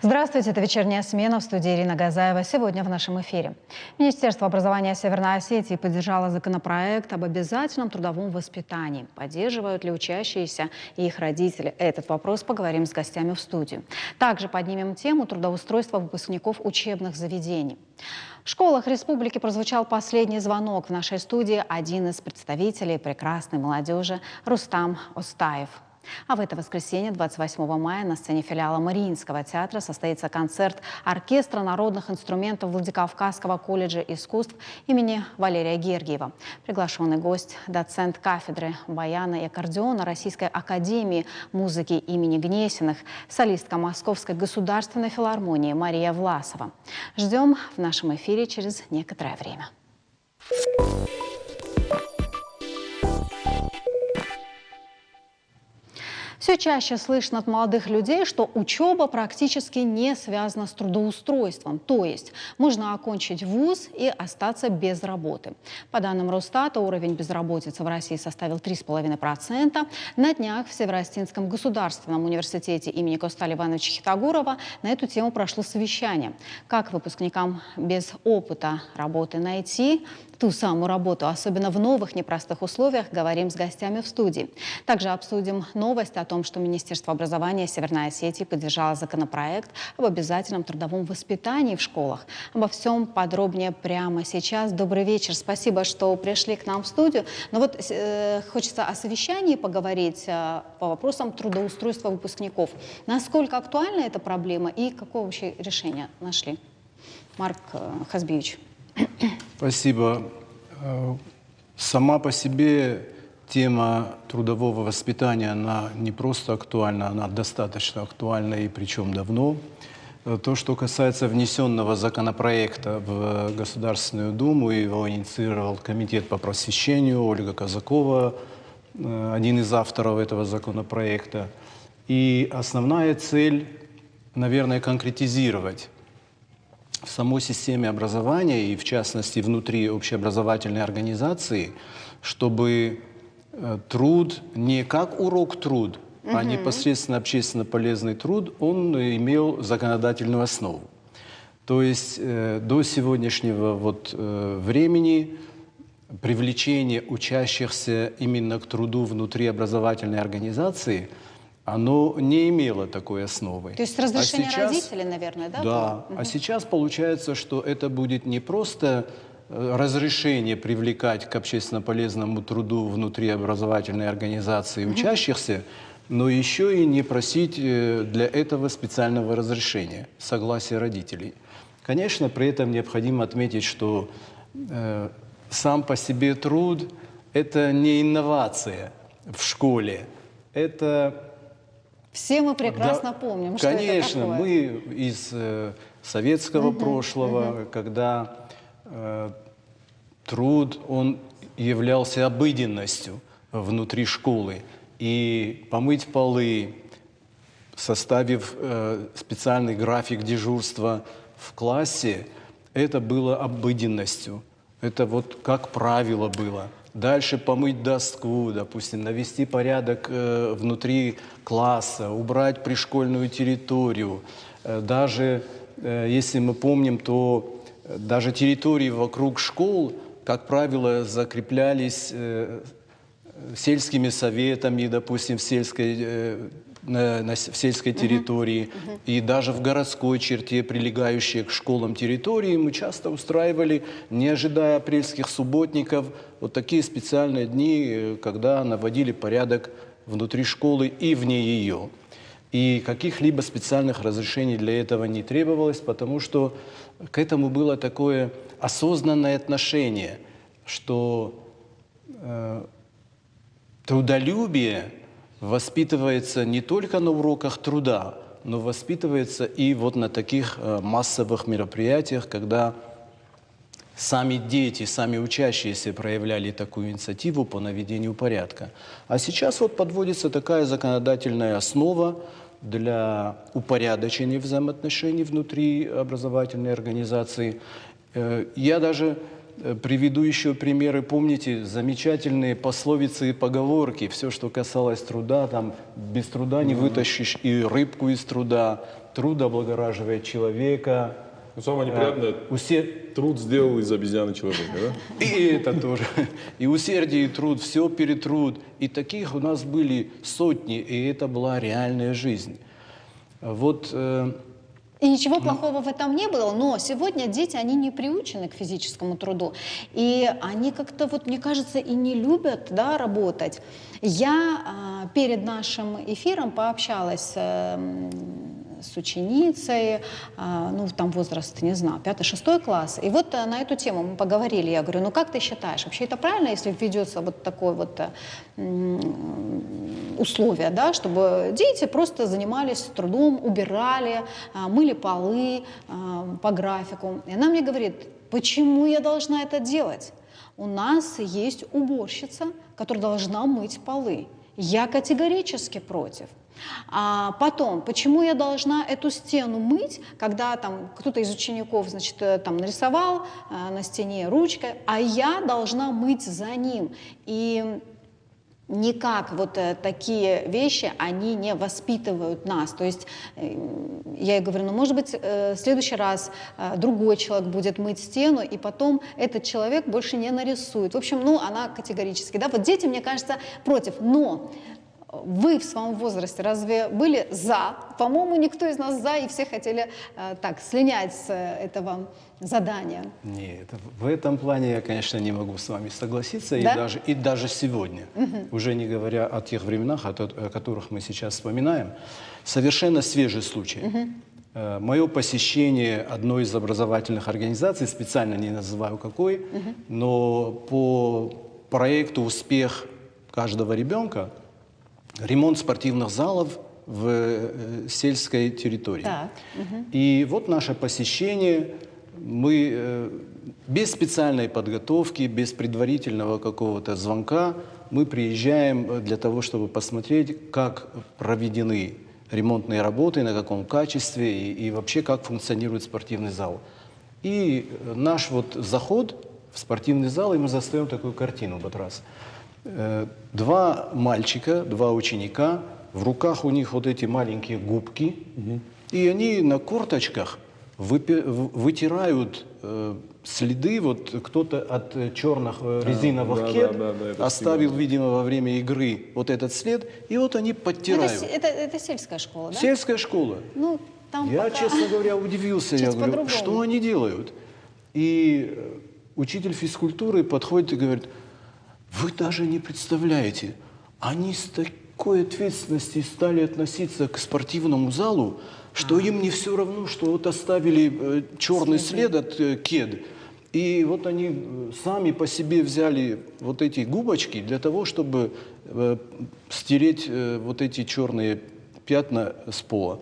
Здравствуйте, это «Вечерняя смена», в студии Ирина Газаева. Сегодня в нашем эфире. Министерство образования Северной Осетии поддержало законопроект об обязательном трудовом воспитании. Поддерживают ли учащиеся и их родители? Этот вопрос поговорим с гостями в студии. Также поднимем тему трудоустройства выпускников учебных заведений. В школах республики прозвучал последний звонок. В нашей студии один из представителей прекрасной молодежи Рустам Остаев. А в это воскресенье, 28 мая, на сцене филиала Мариинского театра состоится концерт оркестра народных инструментов Владикавказского колледжа искусств имени Валерия Гергиева. Приглашенный гость – доцент кафедры баяна и аккордеона Российской академии музыки имени Гнесиных, солистка Московской государственной филармонии Мария Власова. Ждем в нашем эфире через некоторое время. Все чаще слышно от молодых людей, что учеба практически не связана с трудоустройством. То есть можно окончить вуз и остаться без работы. По данным Росстата, уровень безработицы в России составил 3,5%. На днях в Северо-Осетинском государственном университете имени Косталя Ивановича Хитогорова на эту тему прошло совещание. Как выпускникам без опыта работы найти ту самую работу, особенно в новых непростых условиях, говорим с гостями в студии. Также обсудим новость о том, что Министерство образования Северной Осетии поддержало законопроект об обязательном трудовом воспитании в школах. Обо всем подробнее прямо сейчас. Добрый вечер. Спасибо, что пришли к нам в студию. Но вот хочется о совещании поговорить по вопросам трудоустройства выпускников. Насколько актуальна эта проблема и какое вообще решение нашли? Марк Хазбиевич. Спасибо. Сама по себе тема трудового воспитания, она не просто актуальна, она достаточно актуальна и причем давно. То, что касается внесенного законопроекта в Государственную Думу, его инициировал Комитет по просвещению, Ольга Казакова, один из авторов этого законопроекта. И основная цель, наверное, конкретизировать в самой системе образования и, в частности, внутри общеобразовательной организации, чтобы труд не как урок труд, а непосредственно общественно полезный труд, он имел законодательную основу. То есть до сегодняшнего времени привлечение учащихся именно к труду внутри образовательной организации оно не имело такой основы. То есть разрешение родителей, наверное, да? Да. А сейчас получается, что это будет не просто разрешение привлекать к общественно полезному труду внутри образовательной организации учащихся, но еще и не просить для этого специального разрешения, согласия родителей. Конечно, при этом необходимо отметить, что сам по себе труд – это не инновация в школе, это… Все мы прекрасно помним, что конечно, это такое. Мы из советского прошлого, когда труд, он являлся обыденностью внутри школы. И помыть полы, составив специальный график дежурства в классе, это было обыденностью. Это вот как правило было. Дальше помыть доску, допустим, навести порядок внутри класса, убрать пришкольную территорию. Даже, если мы помним, то даже территории вокруг школ, как правило, закреплялись сельскими советами, допустим, в сельской территории. И даже в городской черте, прилегающей к школам территории, мы часто устраивали, не ожидая апрельских субботников, вот такие специальные дни, когда наводили порядок внутри школы и вне ее. И каких-либо специальных разрешений для этого не требовалось, потому что к этому было такое осознанное отношение, что трудолюбие воспитывается не только на уроках труда, но воспитывается и вот на таких массовых мероприятиях, когда сами дети, сами учащиеся проявляли такую инициативу по наведению порядка. А сейчас вот подводится такая законодательная основа для упорядочения взаимоотношений внутри образовательной организации. Я даже приведу еще примеры. Помните замечательные пословицы и поговорки? Все, что касалось труда, там без труда не вытащишь и рыбку из труда. труд облагораживает человека. Самое неприятное, труд сделал из обезьяны человека, да? И это тоже. И усердие, и труд, все перетрут. И таких у нас были сотни, и это была реальная жизнь. Вот... И ничего плохого в этом не было, но сегодня дети, они не приучены к физическому труду. И они как-то, вот, мне кажется, и не любят, да, работать. Я перед нашим эфиром пообщалась с ученицей, ну, там возраст, не знаю, 5-6 класс. И вот на эту тему мы поговорили. Я говорю, ну, как ты считаешь, вообще это правильно, если введется вот такое вот условие, да, чтобы дети просто занимались трудом, убирали, мыли полы по графику. И она мне говорит, почему я должна это делать? У нас есть уборщица, которая должна мыть полы. Я категорически против. А потом, почему я должна эту стену мыть, когда там кто-то из учеников, значит, там нарисовал на стене ручкой, а я должна мыть за ним. И никак вот такие вещи, они не воспитывают нас. То есть я ей говорю, ну, может быть, в следующий раз другой человек будет мыть стену, и потом этот человек больше не нарисует. В общем, ну, она категорически, да, вот дети, мне кажется, против. Но вы в своем возрасте разве были за? По-моему, никто из нас за, и все хотели так слинять с этого задания. Нет, в этом плане я, конечно, не могу с вами согласиться, Да? и даже сегодня, уже не говоря о тех временах, о которых мы сейчас вспоминаем, совершенно свежий случай. Мое посещение одной из образовательных организаций, специально не называю какой, но по проекту «Успех каждого ребенка» ремонт спортивных залов в сельской территории. Так. И вот наше посещение, мы без специальной подготовки, без предварительного какого-то звонка, мы приезжаем для того, чтобы посмотреть, как проведены ремонтные работы, на каком качестве и вообще как функционирует спортивный зал. И наш вот заход в спортивный зал, и мы застаем такую картину вот раз. Два мальчика, два ученика, в руках у них вот эти маленькие губки, и они на корточках вытирают следы, вот кто-то от черных резиновых кед оставил, видимо, во время игры вот этот след, и вот они подтирают. Это сельская школа, да? Сельская школа. Ну, там Я, пока... честно говоря, удивился. Я говорю, по-другому. что они делают? И учитель физкультуры подходит и говорит, вы даже не представляете, они с такой ответственностью стали относиться к спортивному залу, что им не все равно, что вот оставили черный след от кед. И вот они сами по себе взяли вот эти губочки для того, чтобы стереть вот эти черные пятна с пола.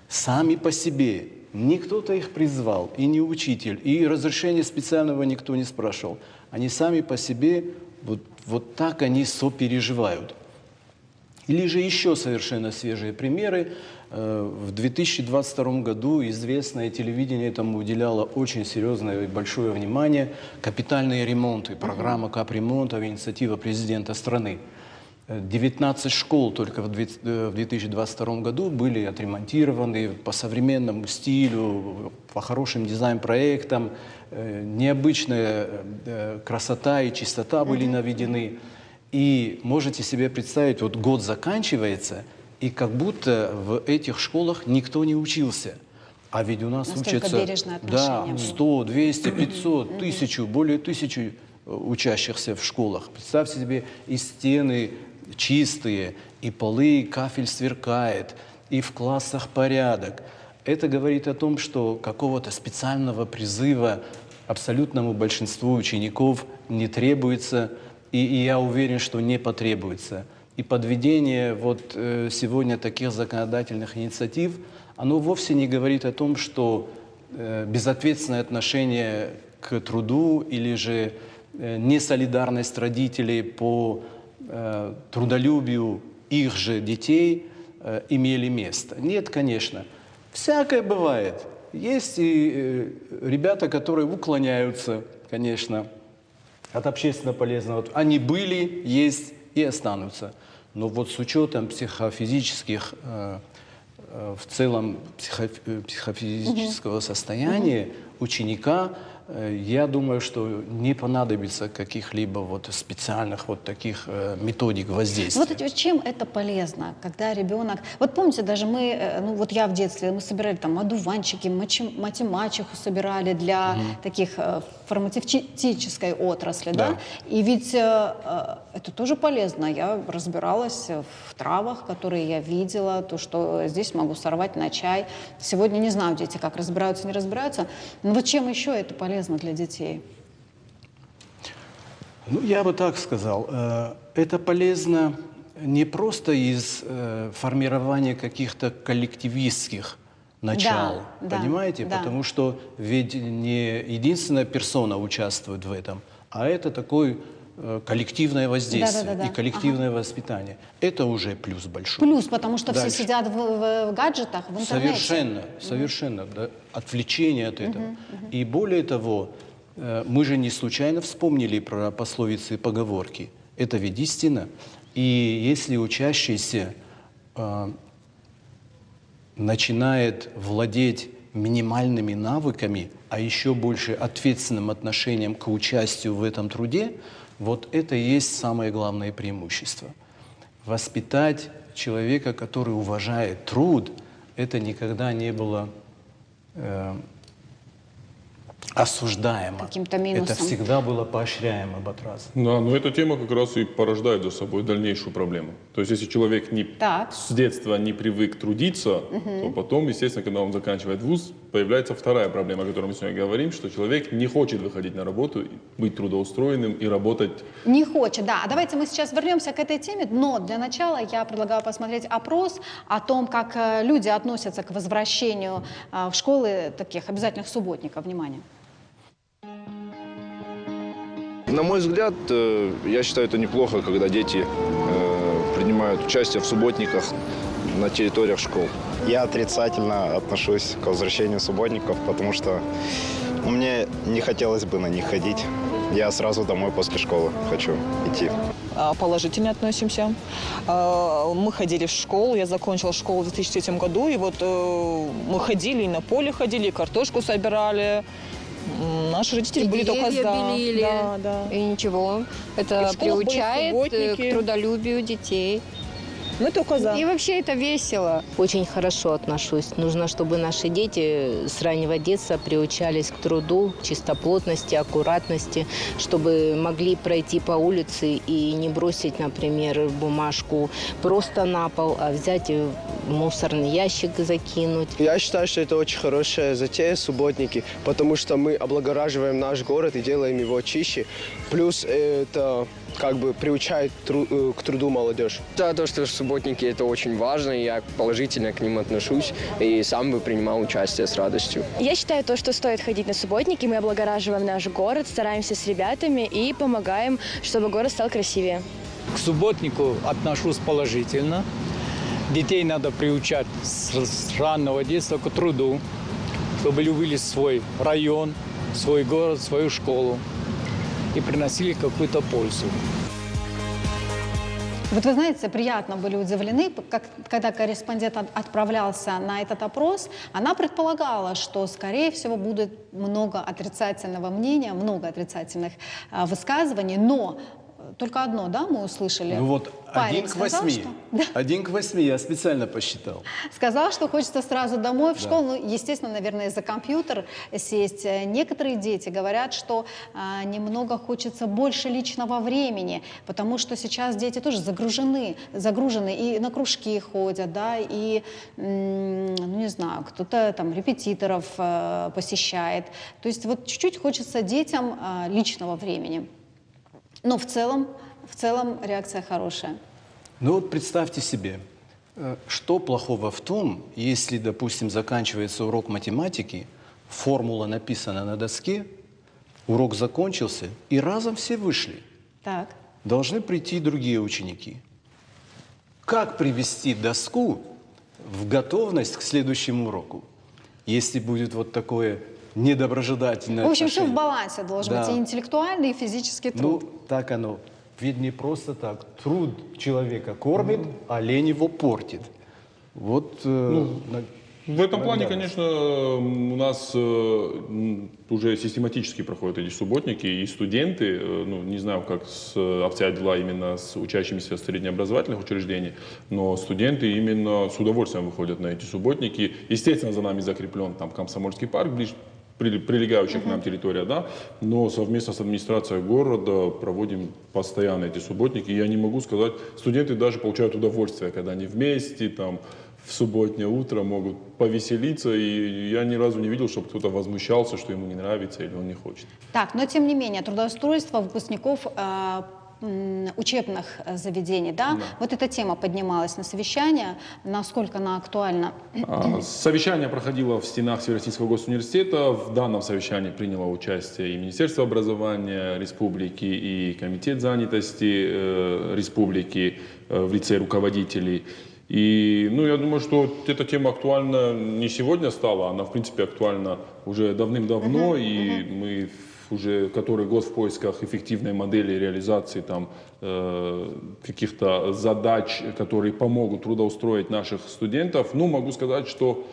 Сами по себе. Не кто-то их призвал, и не учитель, и разрешения специального никто не спрашивал. Они сами по себе, вот так они сопереживают. Или же еще совершенно свежие примеры. В 2022 году известное телевидение этому уделяло очень серьезное и большое внимание. Капитальные ремонты, программа капремонтов, инициатива президента страны. 19 школ только в 2022 году были отремонтированы по современному стилю, по хорошим дизайн-проектам. Необычная красота и чистота были наведены. И можете себе представить, вот год заканчивается, и как будто в этих школах никто не учился. А ведь у нас настолько учатся бережное отношение было. 100, 200, 500, 1000, более 1000 учащихся в школах. Представьте себе, и стены чистые, и полы, и кафель сверкает, и в классах порядок. Это говорит о том, что какого-то специального призыва абсолютному большинству учеников не требуется, и я уверен, что не потребуется. И подведение вот сегодня таких законодательных инициатив, оно вовсе не говорит о том, что безответственное отношение к труду или же несолидарность родителей по трудолюбию их же детей имели место. Нет, конечно. Всякое бывает. Есть и ребята, которые уклоняются, конечно, от общественно полезного. Они были, есть и останутся. Но вот с учетом психофизических в целом психофизического состояния ученика, я думаю, что не понадобится каких-либо вот специальных вот таких методик воздействия. Вот чем это полезно, когда ребенок... Вот помните, даже мы, ну вот я в детстве, мы собирали там одуванчики, мать-мачеху собирали для таких фармацевтической отрасли, да? И ведь это тоже полезно. Я разбиралась в травах, которые я видела, то, что здесь могу сорвать на чай. Сегодня не знаю, дети как разбираются, не разбираются. Но вот чем еще это полезно для детей? Ну, я бы так сказал. Это полезно не просто из формирования каких-то коллективистских начал, понимаете? Да. Потому что ведь не единственная персона участвует в этом, а это такое коллективное воздействие и коллективное воспитание. Это уже плюс большой. Плюс, потому что все сидят в гаджетах, в интернете. Совершенно. Да, отвлечение от этого. И более того, мы же не случайно вспомнили про пословицы и поговорки. Это ведь истина. И если учащийся начинает владеть минимальными навыками, а еще больше ответственным отношением к участию в этом труде, вот это и есть самое главное преимущество. Воспитать человека, который уважает труд, это никогда не было осуждаемо. Каким-то минусом. Это всегда было поощряемо, Батраз. Да, но эта тема как раз и порождает за собой дальнейшую проблему. То есть если человек с детства не привык трудиться, то потом, естественно, когда он заканчивает вуз, появляется вторая проблема, о которой мы сегодня говорим, что человек не хочет выходить на работу, быть трудоустроенным и работать. Не хочет, да. А давайте мы сейчас вернемся к этой теме, но для начала я предлагаю посмотреть опрос о том, как люди относятся к возвращению в школы таких обязательных субботников. Внимание. На мой взгляд, я считаю, это неплохо, когда дети принимают участие в субботниках на территориях школ. Я отрицательно отношусь к возвращению субботников, потому что мне не хотелось бы на них ходить. Я сразу домой после школы хочу идти. Положительно относимся. Мы ходили в школу, я закончила школу в 2003 году, и вот мы ходили, и на поле ходили, и картошку собирали. Наши родители были только за. Белили, и ничего. Это приучает к трудолюбию детей. Мы только за. И вообще это весело. Очень хорошо отношусь. Нужно, чтобы наши дети с раннего детства приучались к труду, чистоплотности, аккуратности, чтобы могли пройти по улице и не бросить, например, бумажку просто на пол, а взять и в мусорный ящик закинуть. Я считаю, что это очень хорошая затея, субботники, потому что мы облагораживаем наш город и делаем его чище. Плюс это как бы приучает к труду молодежь. Да, то, что субботники, это очень важно, и я положительно к ним отношусь и сам бы принимал участие с радостью. Я считаю то, что стоит ходить на субботники, мы облагораживаем наш город, стараемся с ребятами и помогаем, чтобы город стал красивее. К субботнику отношусь положительно. Детей надо приучать с раннего детства к труду, чтобы любили свой район, свой город, свою школу и приносили какую-то пользу. Вот вы знаете, приятно были удивлены, когда корреспондент отправлялся на этот опрос, она предполагала, что, скорее всего, будет много отрицательного мнения, много отрицательных высказываний, но только одно, да, мы услышали? Ну вот Парень 1 к сказал, 8. что... 1 к 8 я специально посчитал. Сказал, что хочется сразу домой, в школу. Ну, естественно, наверное, за компьютер сесть. Некоторые дети говорят, что немного хочется больше личного времени, потому что сейчас дети тоже загружены и на кружки ходят, да, и, ну, не знаю, кто-то там репетиторов посещает. То есть вот чуть-чуть хочется детям личного времени. Но в целом реакция хорошая. Ну вот представьте себе, что плохого в том, если, допустим, заканчивается урок математики, формула написана на доске, урок закончился, и разом все вышли. Так. Должны прийти другие ученики. Как привести доску в готовность к следующему уроку, если будет вот такое недоброжелательное В общем, отношение? все в балансе должен быть, и интеллектуальный, и физический труд. Ну, так оно. Ведь не просто так. Труд человека кормит, а лень его портит. Вот в этом плане, конечно, у нас уже систематически проходят эти субботники, и студенты, ну, не знаю, как обстоят дела именно с учащимися среднеобразовательных учреждений, но студенты именно с удовольствием выходят на эти субботники. Естественно, за нами закреплен там Комсомольский парк, прилегающая к нам территория, да, но совместно с администрацией города проводим постоянно эти субботники. И я не могу сказать, студенты даже получают удовольствие, когда они вместе, там, в субботнее утро могут повеселиться, и я ни разу не видел, чтобы кто-то возмущался, что ему не нравится или он не хочет. Так, но тем не менее, трудоустройство выпускников учебных заведений, да? Вот эта тема поднималась на совещании, насколько она актуальна? Совещание проходило в стенах Северо-Российского госуниверситета. В данном совещании приняло участие и Министерство образования республики, и Комитет занятости республики в лице руководителей. И, ну, я думаю, что эта тема актуальна не сегодня стала, она, в принципе, актуальна уже давным-давно, и мы уже который год в поисках эффективной модели реализации там, каких-то задач, которые помогут трудоустроить наших студентов. Ну, могу сказать, что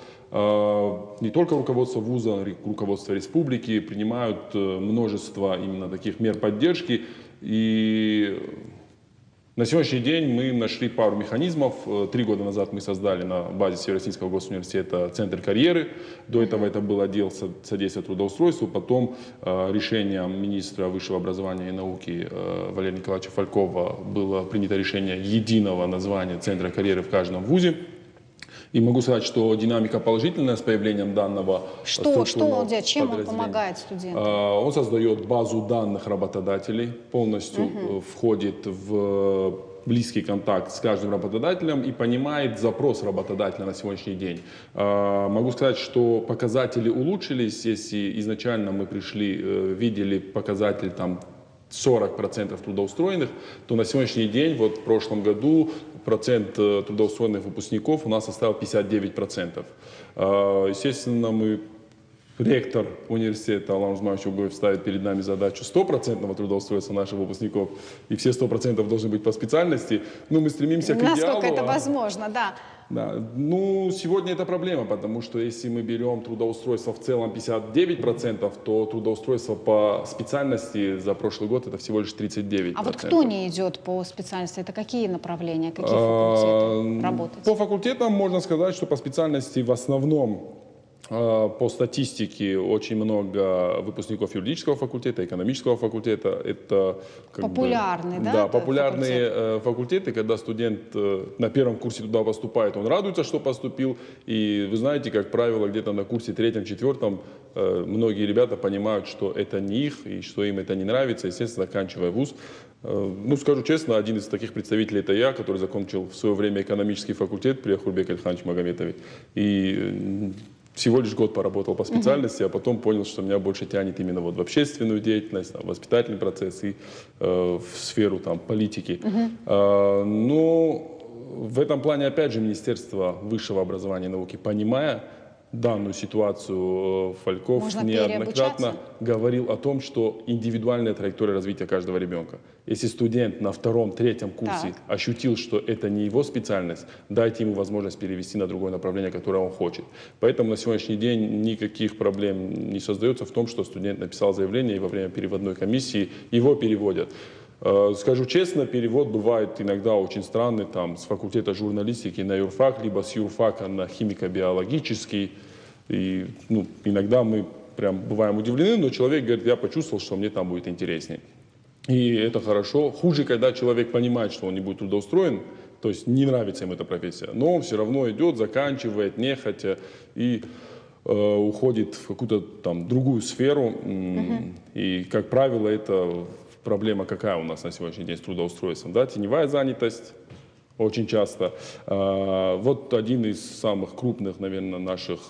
не только руководство вуза, руководство республики принимают множество именно таких мер поддержки. И на сегодняшний день мы нашли пару механизмов. 3 года назад мы создали на базе Северо-Российского госуниверситета Центр карьеры. До этого это был отдел содействия трудоустройству. Потом решением министра высшего образования и науки Валерия Николаевича Фалькова было принято решение единого названия Центра карьеры в каждом вузе. И могу сказать, что динамика положительная с появлением данного структурного он делает? Чем он помогает студентам? Он создает базу данных работодателей, полностью входит в близкий контакт с каждым работодателем и понимает запрос работодателя на сегодняшний день. Могу сказать, что показатели улучшились. Если изначально мы пришли, видели показатель там 40% трудоустроенных, то на сегодняшний день, вот в прошлом году, процент трудоустроенных выпускников у нас составил 59%. Естественно, ректор университета Алан Узманович Угоев ставит перед нами задачу 100% трудоустройства наших выпускников, и все 100% должны быть по специальности. Ну, мы стремимся к идеалу. Насколько это возможно, да. Да. Ну, сегодня это проблема, потому что если мы берем трудоустройство в целом 59%, то трудоустройство по специальности за прошлый год это всего лишь 39%. А вот кто не идет по специальности? Это какие направления, какие факультеты работают? По факультетам можно сказать, что по специальности в основном по статистике очень много выпускников юридического факультета, экономического факультета. Это популярные, да? Да, популярные факультеты, когда студент на первом курсе туда поступает, он радуется, что поступил. И вы знаете, как правило, где-то на курсе 3-4 многие ребята понимают, что это не их и что им это не нравится, естественно, заканчивая вуз. Ну, скажу честно, один из таких представителей это я, который закончил в свое время экономический факультет при Ахурбеке Альхановиче Магометове. И всего лишь год поработал по специальности, а потом понял, что меня больше тянет именно вот в общественную деятельность, в воспитательный процесс и в сферу там, политики. Но в этом плане, опять же, Министерство высшего образования и науки, понимая данную ситуацию, Фальков можно неоднократно говорил о том, что индивидуальная траектория развития каждого ребенка. Если студент на 2-3 курсе ощутил, что это не его специальность, дайте ему возможность перевести на другое направление, которое он хочет. Поэтому на сегодняшний день никаких проблем не создается в том, что студент написал заявление и во время переводной комиссии его переводят. Скажу честно, перевод бывает иногда очень странный, там, с факультета журналистики на юрфак, либо с юрфака на химико-биологический. И, ну, иногда мы прям бываем удивлены, но человек говорит, я почувствовал, что мне там будет интереснее. И это хорошо. Хуже, когда человек понимает, что он не будет трудоустроен, то есть не нравится ему эта профессия, но он все равно идет, заканчивает, нехотя и уходит в какую-то там другую сферу. И, как правило, это проблема какая у нас на сегодняшний день с трудоустройством? Да? Теневая занятость очень часто. Вот один из самых крупных, наверное, наших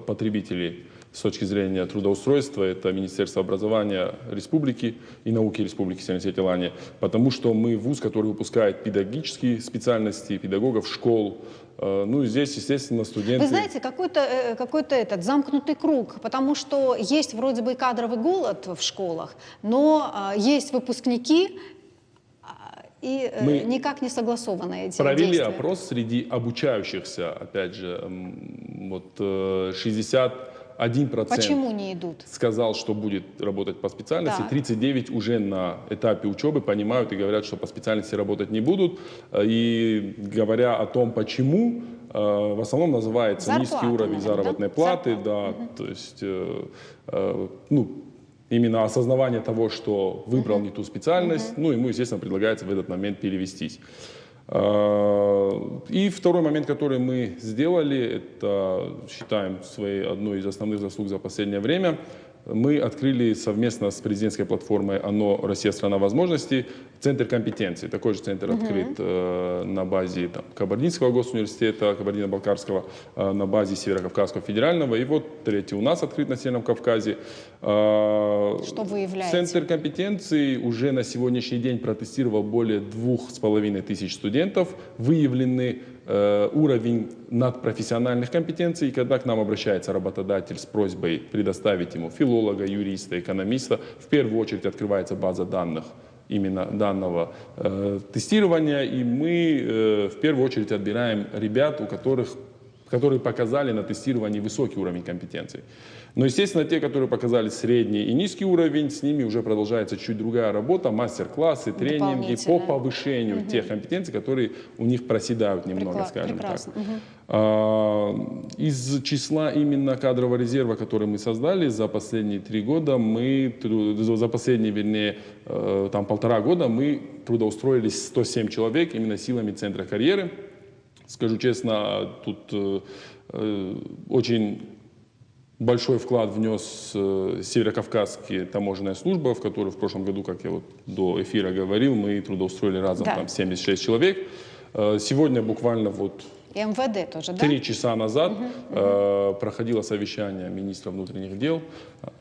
потребителей с точки зрения трудоустройства, это Министерство образования Республики и науки Республики Северо-Осетия, потому что мы вуз, который выпускает педагогические специальности, педагогов школ. Ну и здесь, естественно, студенты... Вы знаете, какой-то этот замкнутый круг, потому что есть вроде бы и кадровый голод в школах, но есть выпускники, и никак не согласованы эти провели действия. опрос среди обучающихся, опять же, вот 61% Почему не идут? сказал, что будет работать по специальности, Так. 39 уже на этапе учебы понимают и говорят, что по специальности работать не будут. И говоря о том, почему, в основном называется Зарплата, низкий уровень наверное, заработной да? платы, да, то есть именно осознавание того, что выбрал не ту специальность, ну, ему, естественно, предлагается в этот момент перевестись. И второй момент, который мы сделали, это, считаем, одной из основных заслуг за последнее время, мы открыли совместно с президентской платформой «ОНО. Россия. Страна возможностей» центр компетенций. Такой же центр открыт на базе Кабардинского госуниверситета, Кабардино-Балкарского, на базе Северо-Кавказского федерального. И вот третий у нас открыт на Северном Кавказе. Что выявляете? Центр компетенций уже на сегодняшний день протестировал более 2500 студентов. Выявлены уровень надпрофессиональных компетенций. И когда к нам обращается работодатель с просьбой предоставить ему филолога, юриста, экономиста, в первую очередь открывается база данных именно данного тестирования. И мы в первую очередь отбираем ребят, которые показали на тестировании высокий уровень компетенций. Но, естественно, те, которые показали средний и низкий уровень, с ними уже продолжается чуть другая работа, мастер-классы, тренинги по повышению тех компетенций, которые у них проседают немного, скажем прекрасно. так. Из числа именно кадрового резерва, который мы создали за последние 3 года, за последние, вернее, там 1,5 года мы трудоустроились 107 человек именно силами Центра карьеры. Скажу честно, тут очень большой вклад внес Северо-Кавказская таможенная служба, в которой в прошлом году, как я вот до эфира говорил, мы трудоустроили разом там 76 человек. Сегодня буквально вот И МВД тоже, да? 3 часа назад проходило совещание министра внутренних дел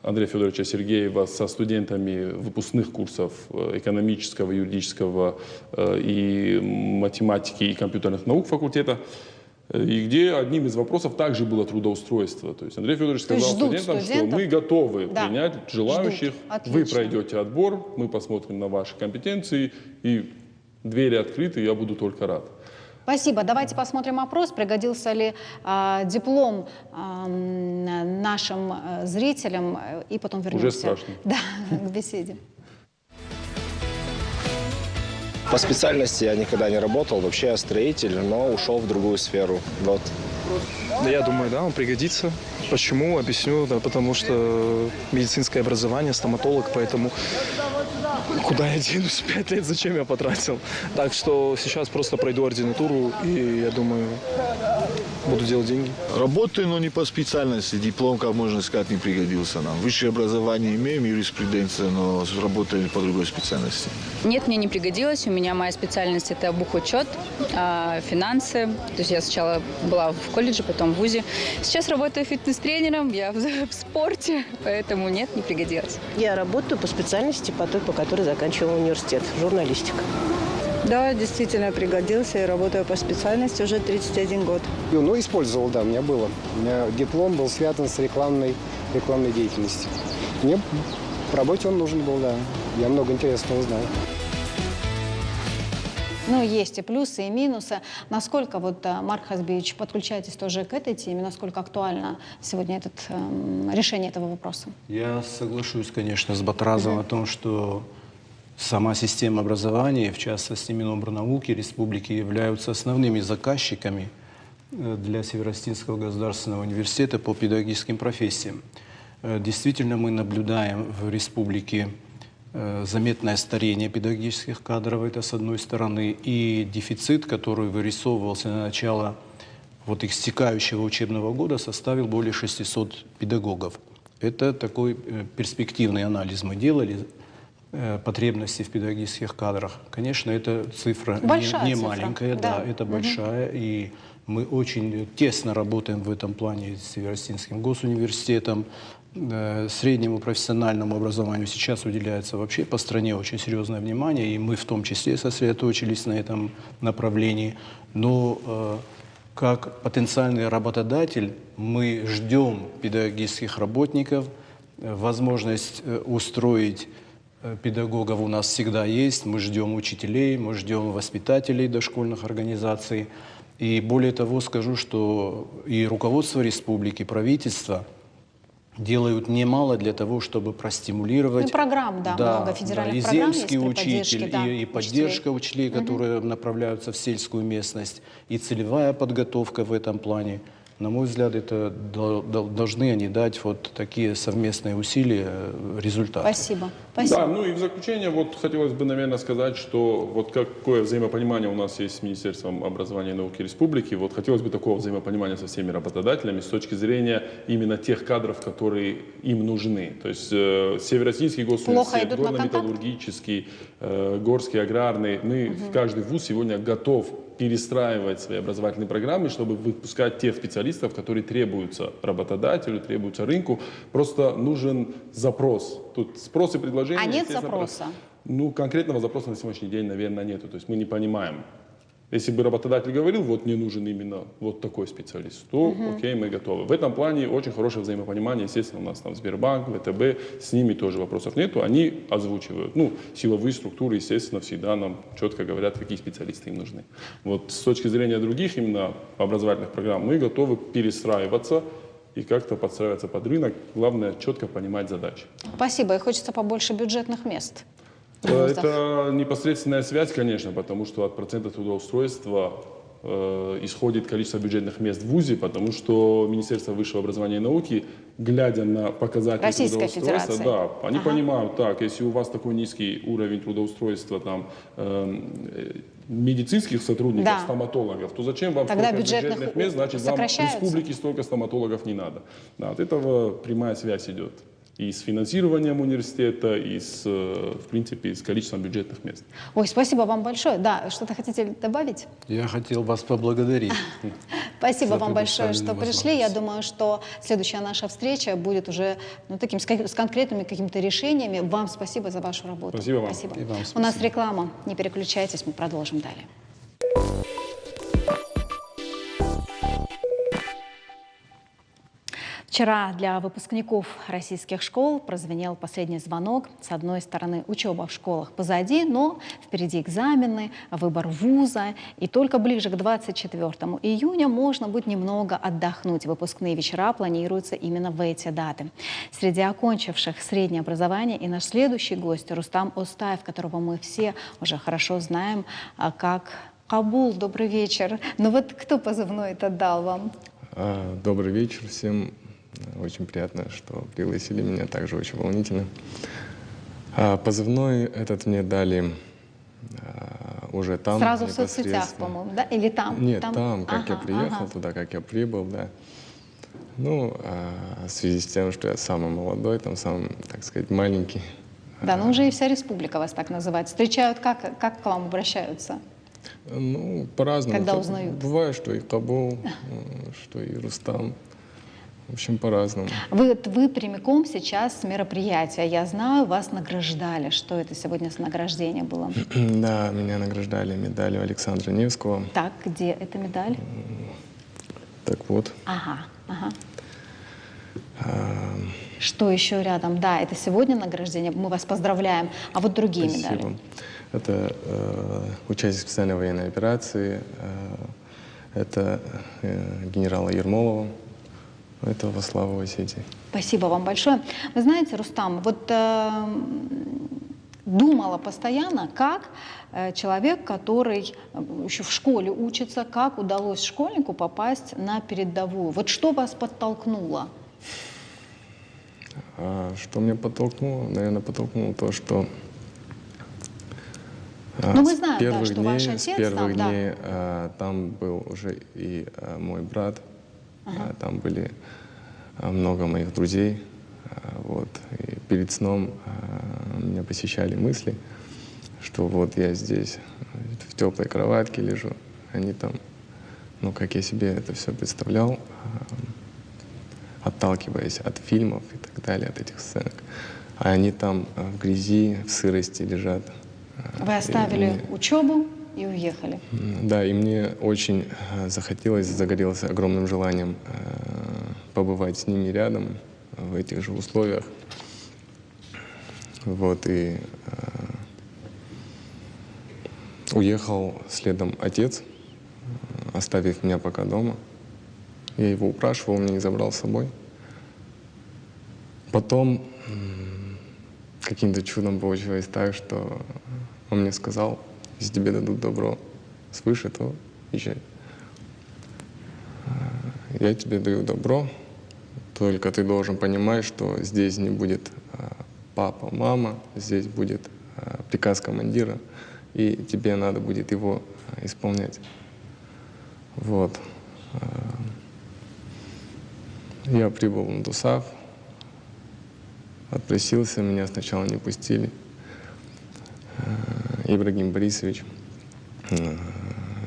Андрея Федоровича Сергеева со студентами выпускных курсов экономического, юридического и математики и компьютерных наук факультета. И где одним из вопросов также было трудоустройство. То есть Андрей Федорович сказал студентам, что мы готовы принять желающих, вы пройдете отбор, мы посмотрим на ваши компетенции, и двери открыты, я буду только рад. Спасибо. Давайте посмотрим опрос, пригодился ли диплом нашим зрителям, и потом вернемся. Уже страшно. Да, к беседе. По специальности я никогда не работал, вообще я строитель, но ушел в другую сферу. Вот. Да, я думаю, да, он пригодится. Почему? Объясню. Да, потому что медицинское образование, стоматолог, поэтому куда я денусь? 5 лет зачем я потратил? Так что сейчас просто пройду ординатуру и, я думаю, буду делать деньги. Работаю, но не по специальности. Диплом, как можно сказать, не пригодился нам. Высшее образование имеем, юриспруденция, но работали по другой специальности. Нет, мне не пригодилось. У меня моя специальность – это бухучет, финансы. То есть я сначала была в колледже, потом в вузе. Сейчас работаю фитнес-тренером, я в спорте, поэтому нет, не пригодилось. Я работаю по специальности, по той, по которой заканчивала университет, журналистика. Да, действительно пригодился. Я работаю по специальности уже 31 год. Ну, использовал, да, у меня было. У меня диплом был связан с рекламной деятельностью. Мне в работе он нужен был, да. Я много интересного знаю. Ну, есть и плюсы, и минусы. Насколько, вот, Марк Хазбиевич, подключаетесь тоже к этой теме, насколько актуально сегодня решение этого вопроса? Я соглашусь, конечно, с Батразом о том, что сама система образования, в частности Минобрнауки Республики, являются основными заказчиками для Северо-Осетинского государственного университета по педагогическим профессиям. Действительно, мы наблюдаем в республике заметное старение педагогических кадров, это с одной стороны, и дефицит, который вырисовывался на начало вот истекающего учебного года, составил более 600 педагогов. Это такой перспективный анализ мы делали потребностей в педагогических кадрах. Конечно, эта цифра не маленькая, да, это большая, и мы очень тесно работаем в этом плане с Северо-Осетинским госуниверситетом. Среднему профессиональному образованию сейчас уделяется вообще по стране очень серьезное внимание, и мы в том числе сосредоточились на этом направлении. Но как потенциальный работодатель мы ждем педагогических работников, возможность устроить педагогов у нас всегда есть. Мы ждем учителей, мы ждем воспитателей дошкольных организаций. И более того скажу, что и руководство республики, правительство делают немало для того, чтобы простимулировать. Ну, и программ, да, много федеральных и программ земский есть учитель, и поддержка учителей, которые направляются в сельскую местность, и целевая подготовка в этом плане. На мой взгляд, это должны они дать вот такие совместные усилия, результаты. Спасибо. Спасибо. Да, ну и в заключение вот хотелось бы, наверное, сказать, что вот какое взаимопонимание у нас есть с Министерством образования и науки Республики. Вот хотелось бы такого взаимопонимания со всеми работодателями с точки зрения именно тех кадров, которые им нужны. То есть Северо-Российский госуниверситет, горно-металлургический, Горский аграрный, каждый вуз сегодня готов перестраивать свои образовательные программы, чтобы выпускать тех специалистов, которые требуются работодателю, требуются рынку. Просто нужен запрос. Тут спрос и предложение. А нет запроса? Ну, конкретного запроса на сегодняшний день, наверное, нету. То есть мы не понимаем. Если бы работодатель говорил, вот мне нужен именно вот такой специалист, то окей, мы готовы. В этом плане очень хорошее взаимопонимание. Естественно, у нас там Сбербанк, ВТБ, с ними тоже вопросов нету. Они озвучивают. Ну, силовые структуры, естественно, всегда нам четко говорят, какие специалисты им нужны. Вот с точки зрения других именно образовательных программ мы готовы перестраиваться и как-то подстраиваться под рынок. Главное, четко понимать задачи. Спасибо. И хочется побольше бюджетных мест. Это непосредственная связь, конечно, потому что от процента трудоустройства исходит количество бюджетных мест в ВУЗе, потому что Министерство высшего образования и науки, глядя на показатели Российская трудоустройства, Федерация. они понимают, так, если у вас такой низкий уровень трудоустройства там, медицинских сотрудников, стоматологов, то зачем вам тогда столько бюджетных мест, значит, вам в республике столько стоматологов не надо. Да, от этого прямая связь идет. И с финансированием университета, и в принципе, с количеством бюджетных мест. Ой, спасибо вам большое. Да, что-то хотите добавить? Я хотел вас поблагодарить. Спасибо вам большое, что пришли. Я думаю, что следующая наша встреча будет уже с конкретными какими-то решениями. Вам спасибо за вашу работу. Спасибо вам. Спасибо. И вам спасибо. У нас реклама. Не переключайтесь, мы продолжим далее. Вчера для выпускников российских школ прозвенел последний звонок. С одной стороны, учеба в школах позади, но впереди экзамены, выбор вуза. И только ближе к 24 июня можно будет немного отдохнуть. Выпускные вечера планируются именно в эти даты. Среди окончивших среднее образование и наш следующий гость Рустам Остаев, которого мы все уже хорошо знаем как Кабул. Добрый вечер. Ну вот кто позывной это дал вам? Добрый вечер всем. Очень приятно, что пригласили меня, также очень волнительно. Позывной этот мне дали уже там. Сразу в соцсетях, по-моему, да? Или там? Нет, там, как я приехал, туда, как я прибыл, да. Ну, в связи с тем, что я самый молодой, там самый, так сказать, маленький. Да, ну уже и вся республика вас так называет. Встречают, как к вам обращаются? Ну, по-разному. Когда узнают? Бывает, что и Кабул, что и Рустам. В общем, по-разному. Вы прямиком сейчас с мероприятия. Я знаю, вас награждали. Что это сегодня за награждение было? Да, меня награждали медалью Александра Невского. Так, где эта медаль? Так вот. Ага. Что еще рядом? Да, это сегодня награждение. Мы вас поздравляем. А вот другие медали? Это участник специальной военной операции. Это генерала Ермолова. Это во славу Осетии. Спасибо вам большое. Вы знаете, Рустам, вот думала постоянно, как человек, который еще в школе учится, как удалось школьнику попасть на передовую. Вот что вас подтолкнуло? Что меня подтолкнуло? Наверное, подтолкнуло то, что мы знаем, да, что ваш отец с первых дней там был уже и мой брат. Там были много моих друзей. Вот. И перед сном меня посещали мысли, что вот я здесь в теплой кроватке лежу. Они там, ну, как я себе это все представлял, отталкиваясь от фильмов и так далее, от этих сценок. А они там в грязи, в сырости лежат. Вы оставили учебу и уехали. Да, и мне очень захотелось, загорелось огромным желанием побывать с ними рядом, в этих же условиях. Вот, и уехал следом отец, оставив меня пока дома. Я его упрашивал, он меня не забрал с собой. Потом каким-то чудом получилось так, что он мне сказал, если тебе дадут добро свыше, то езжай. Я тебе даю добро, только ты должен понимать, что здесь не будет папа, мама, здесь будет приказ командира, и тебе надо будет его исполнять. Вот. Я прибыл в Дусав, отпросился, меня сначала не пустили. Ибрагим Борисович,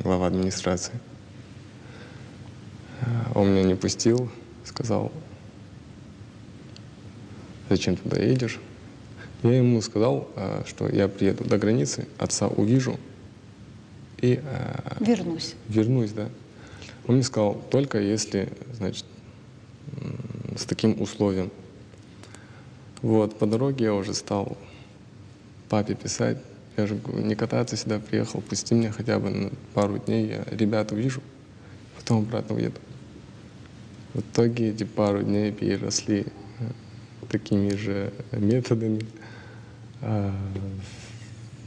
глава администрации, он меня не пустил, сказал, зачем туда едешь? Я ему сказал, что я приеду до границы, отца увижу и вернусь, да. Он мне сказал, только если, значит, с таким условием. Вот, по дороге я уже стал папе писать, я же не кататься сюда приехал, пусти меня хотя бы на пару дней, я ребят увижу, потом обратно уеду. В итоге эти пару дней переросли такими же методами.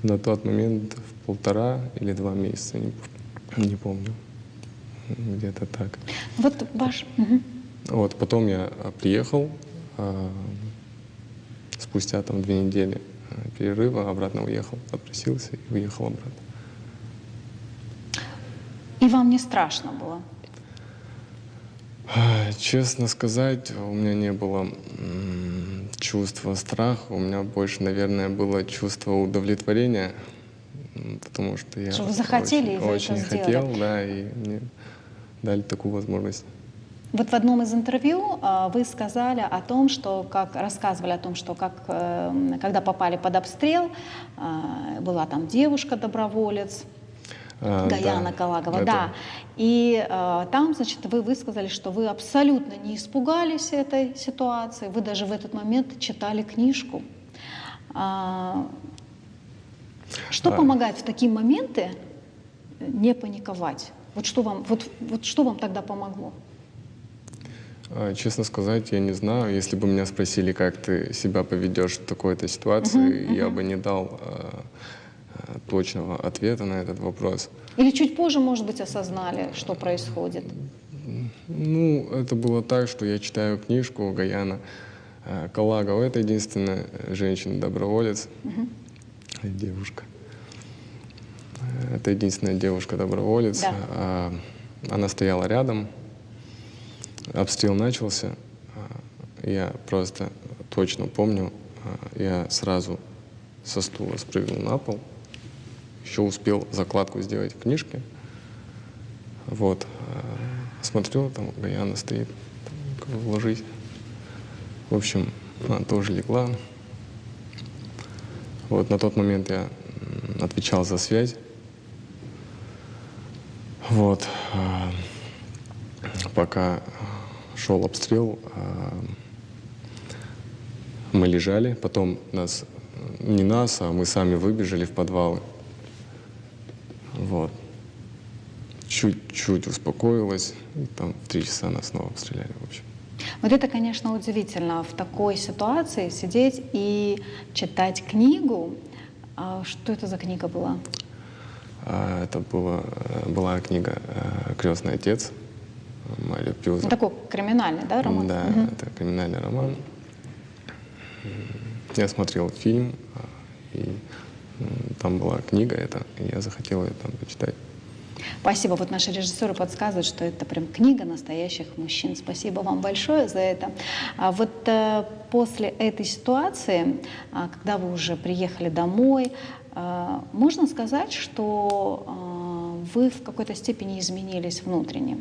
На тот момент в 1,5 или 2 месяца, не помню, где-то так. Вот ваш... Вот, потом я приехал, спустя там 2 недели перерыва, обратно уехал, отпросился и уехал обратно. И вам не страшно было? Честно сказать, у меня не было чувства страха, у меня больше, наверное, было чувство удовлетворения, потому что я вы захотели, очень хотел, да, и мне дали такую возможность. Вот в одном из интервью вы сказали о том, что, рассказывали о том, что когда попали под обстрел, была там девушка-доброволец, Гаяна Калагова, да. И там, значит, вы высказали, что вы абсолютно не испугались этой ситуации, вы даже в этот момент читали книжку. Что помогает в такие моменты не паниковать? Вот что вам тогда помогло? Честно сказать, я не знаю. Если бы меня спросили, как ты себя поведешь в такой-то ситуации, я бы не дал точного ответа на этот вопрос. Или чуть позже, может быть, осознали, что происходит? Ну, это было так, что я читаю книжку Гаяна Калагова. Это единственная женщина-доброволец, девушка. Это единственная девушка-доброволец. Да. Она стояла рядом. Обстрел начался. Я просто точно помню, я сразу со стула спрыгнул на пол. Еще успел закладку сделать в книжке. Вот. Смотрю, там Гаяна стоит, там, ложись. В общем, она тоже легла. Вот на тот момент я отвечал за связь. Вот. Пока шел обстрел, мы лежали, потом не нас, а мы сами выбежали в подвалы. Вот. Чуть-чуть успокоилась, и там в 3 часа нас снова обстреляли, в общем. Вот это, конечно, удивительно, в такой ситуации сидеть и читать книгу. Что это за книга была? Это была книга «Крестный отец» Мария Пюза. Такой криминальный, да, роман? Да, это криминальный роман. Я смотрел фильм, и там была книга эта, и я захотел ее там почитать. Спасибо. Вот наши режиссеры подсказывают, что это прям книга настоящих мужчин. Спасибо вам большое за это. Вот после этой ситуации, когда вы уже приехали домой, можно сказать, что вы в какой-то степени изменились внутренне?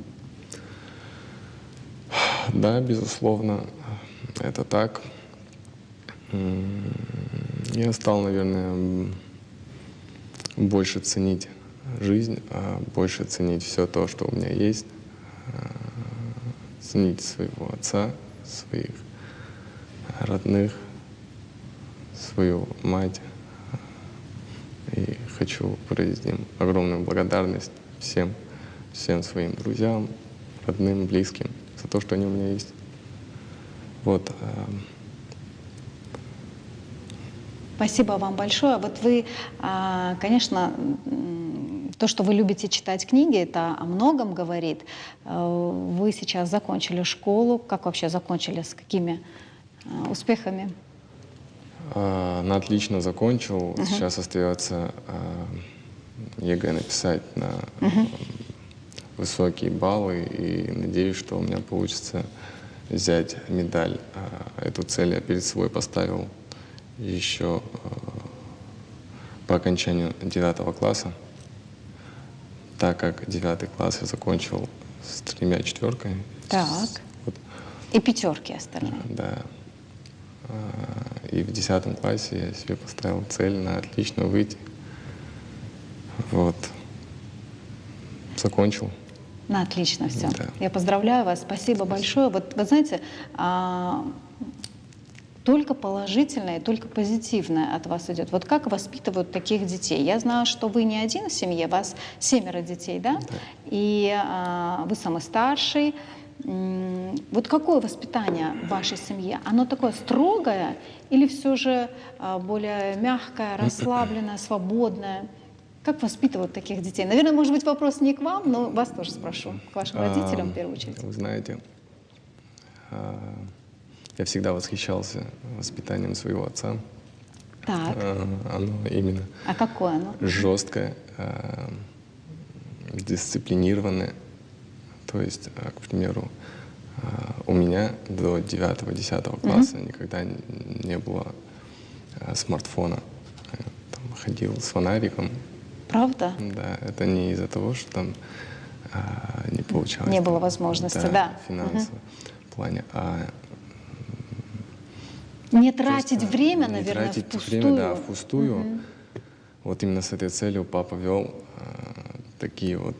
Да, безусловно, это так. Я стал, наверное, больше ценить жизнь, больше ценить все то, что у меня есть, ценить своего отца, своих родных, свою мать. И хочу выразить им огромную благодарность всем своим друзьям, родным, близким за то, что они у меня есть. Вот. Спасибо вам большое. Вот вы, конечно, то, что вы любите читать книги, это о многом говорит. Вы сейчас закончили школу. Как вообще закончили? С какими успехами? На отлично закончил. Сейчас остается ЕГЭ написать на высокие баллы. И надеюсь, что у меня получится взять медаль. Эту цель я перед собой поставил еще по окончанию 9 класса, так как 9 класс я закончил с 3 четверками. Так. Вот. И 5 остальные. Да. И в 10 классе я себе поставил цель на отлично выйти. Вот. Закончил. На отлично все. Да. Я поздравляю вас. Спасибо большое. Вот вы знаете, только положительное, только позитивное от вас идет. Вот как воспитывают таких детей? Я знаю, что вы не один в семье, вас 7 детей, да? Да. И вы самый старший. Вот какое воспитание в вашей семье? Оно такое строгое или все же более мягкое, расслабленное, свободное? Как воспитывают таких детей? Наверное, может быть, вопрос не к вам, но вас тоже спрошу, к вашим родителям в первую очередь. Вы знаете, я всегда восхищался воспитанием своего отца. Так. Оно именно а какое оно? Жесткое, дисциплинированное. То есть, к примеру, у меня до 9-10 класса никогда не было смартфона. Я там ходил с фонариком. Правда? Да, это не из-за того, что там не получалось. Не было возможности, да. Финансово плане, не тратить время, наверное, тратить впустую. Время, да, впустую. Вот именно с этой целью папа вел такие вот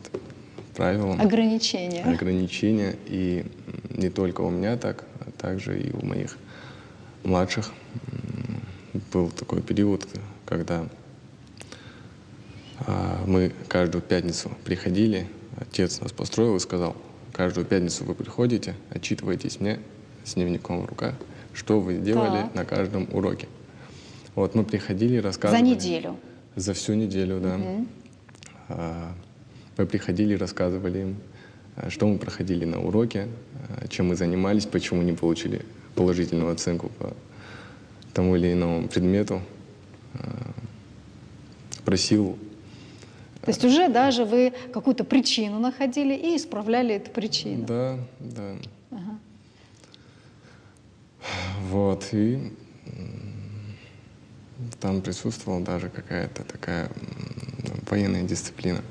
правила. Ограничения. И не только у меня так, а также и у моих младших. Был такой период, когда мы каждую пятницу приходили, отец нас построил и сказал: каждую пятницу вы приходите, отчитываетесь мне с дневником в руках, что вы делали на каждом уроке. Вот мы приходили и рассказывали. За неделю? За всю неделю, да. Мы приходили и рассказывали им, что мы проходили на уроке, чем мы занимались, почему не получили положительную оценку по тому или иному предмету. Просил. То есть уже даже вы какую-то причину находили и исправляли эту причину. Да. Ага. Вот, и там присутствовала даже какая-то такая военная дисциплина.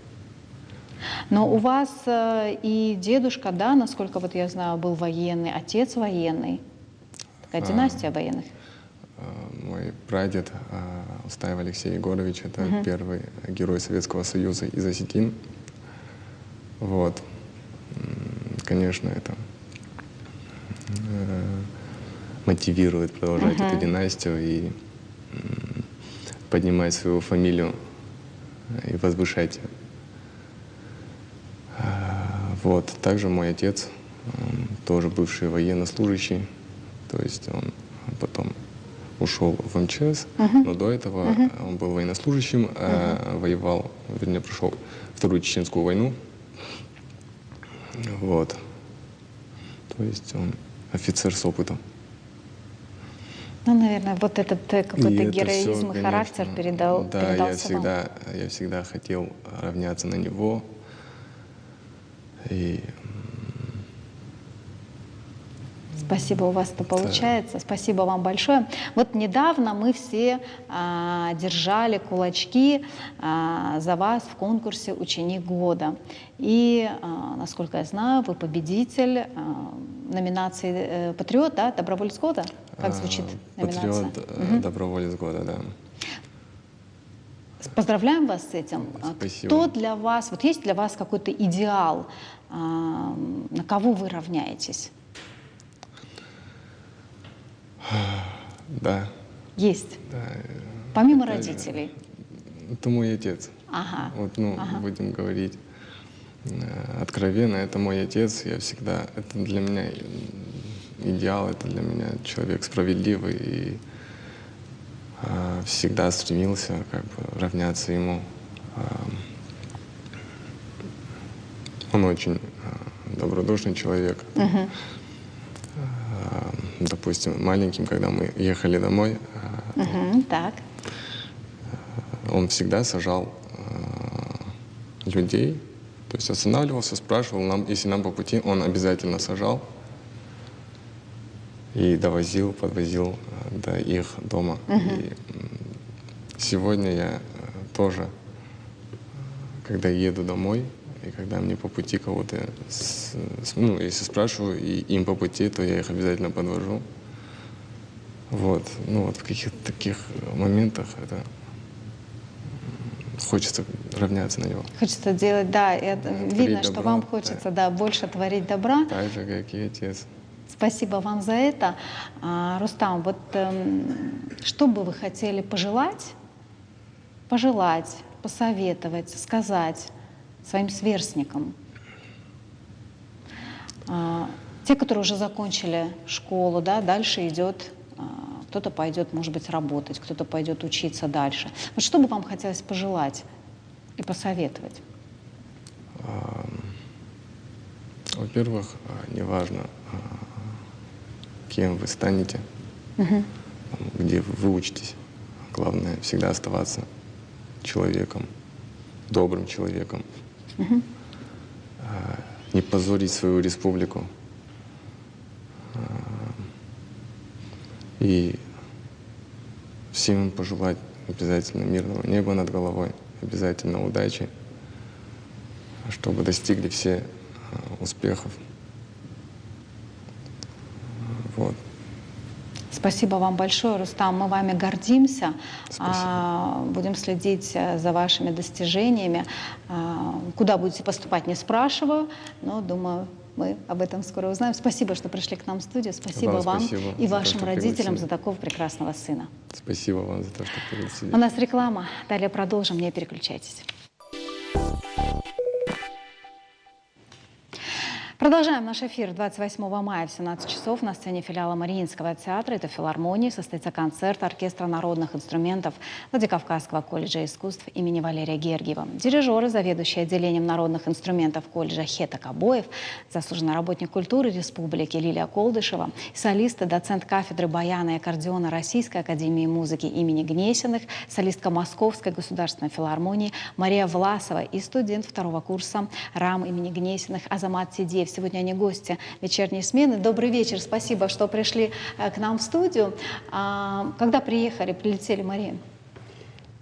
Но у вас и дедушка, да, насколько вот я знаю, был военный, отец военный. Такая династия военных. Мой прадед Устаев Алексей Егорович, это первый герой Советского Союза из Осетин. Вот. Конечно, это мотивирует продолжать эту династию и поднимать свою фамилию и возвышать ее. Вот. Также мой отец, тоже бывший военнослужащий, то есть он потом ушел в МЧС, но до этого он был военнослужащим, воевал, вернее, прошел Вторую Чеченскую войну. Вот. То есть он офицер с опытом. Ну, наверное, вот этот какой-то героизм и характер передался вам. Я всегда хотел равняться на него. И спасибо, у вас это получается. Да. Спасибо вам большое. Вот недавно мы все держали кулачки за вас в конкурсе «Ученик года». И, насколько я знаю, вы победитель номинации «Патриот», да? «Доброволец года». Как звучит номинация? «Патриот», «Доброволец года», да. Поздравляем вас с этим. Спасибо. Кто для вас, вот есть для вас какой-то идеал, на кого вы равняетесь? Да, Есть? Да. Помимо Это- родителей? Это мой отец. Ага. Вот, ну, Ага. будем говорить откровенно, это мой отец. Я всегда, это для меня идеал, это для меня человек справедливый и всегда стремился как бы равняться ему. Он очень добродушный человек. Мгм. Допустим, маленьким, когда мы ехали домой, Мгм, так. он всегда сажал людей, то есть останавливался, спрашивал нам, если нам по пути, он обязательно сажал и довозил, подвозил до их дома. И сегодня я тоже, когда еду домой, и когда мне по пути кого-то, ну, если спрашиваю, и им по пути, то я их обязательно подвожу. Вот, ну вот в каких-то таких моментах это хочется равняться на него. Хочется делать, да, это видно, что добро, вам хочется, да, больше творить добра. Так же, как и отец. Спасибо вам за это. Рустам, вот что бы вы хотели пожелать, посоветовать, сказать своим сверстникам? Те, которые уже закончили школу, да, дальше идет, кто-то пойдет, может быть, работать, кто-то пойдет учиться дальше. Вот что бы вам хотелось пожелать и посоветовать? Во-первых, неважно, кем вы станете, где вы выучитесь, главное всегда оставаться человеком, добрым человеком, не позорить свою республику. И всем им пожелать обязательно мирного неба над головой, обязательно удачи, чтобы достигли все успехов. Вот. Спасибо вам большое, Рустам. Мы вами гордимся. Будем следить за вашими достижениями. Куда будете поступать, не спрашиваю, но думаю, мы об этом скоро узнаем. Спасибо, что пришли к нам в студию. Спасибо вам спасибо и за то, вашим что родителям пригласили. за такого прекрасного сына. Спасибо вам за то, что пригласили. У нас реклама. Далее продолжим. Не переключайтесь. Продолжаем наш эфир. 28 мая в 17 часов на сцене филиала Мариинского театра, это филармонии, состоится концерт оркестра народных инструментов Владикавказского колледжа искусств имени Валерия Гергиева. Дирижеры, заведующий отделением народных инструментов колледжа Хета Кабоев, заслуженный работник культуры республики Лилия Колдышева, солисты, доцент кафедры баяна и аккордеона Российской академии музыки имени Гнесиных, солистка Московской государственной филармонии Мария Власова и студент второго курса РАМ имени Гнесиных Азамат Тидеев. Сегодня они гости вечерней смены. Добрый вечер, спасибо, что пришли к нам в студию. Когда прилетели, Мария?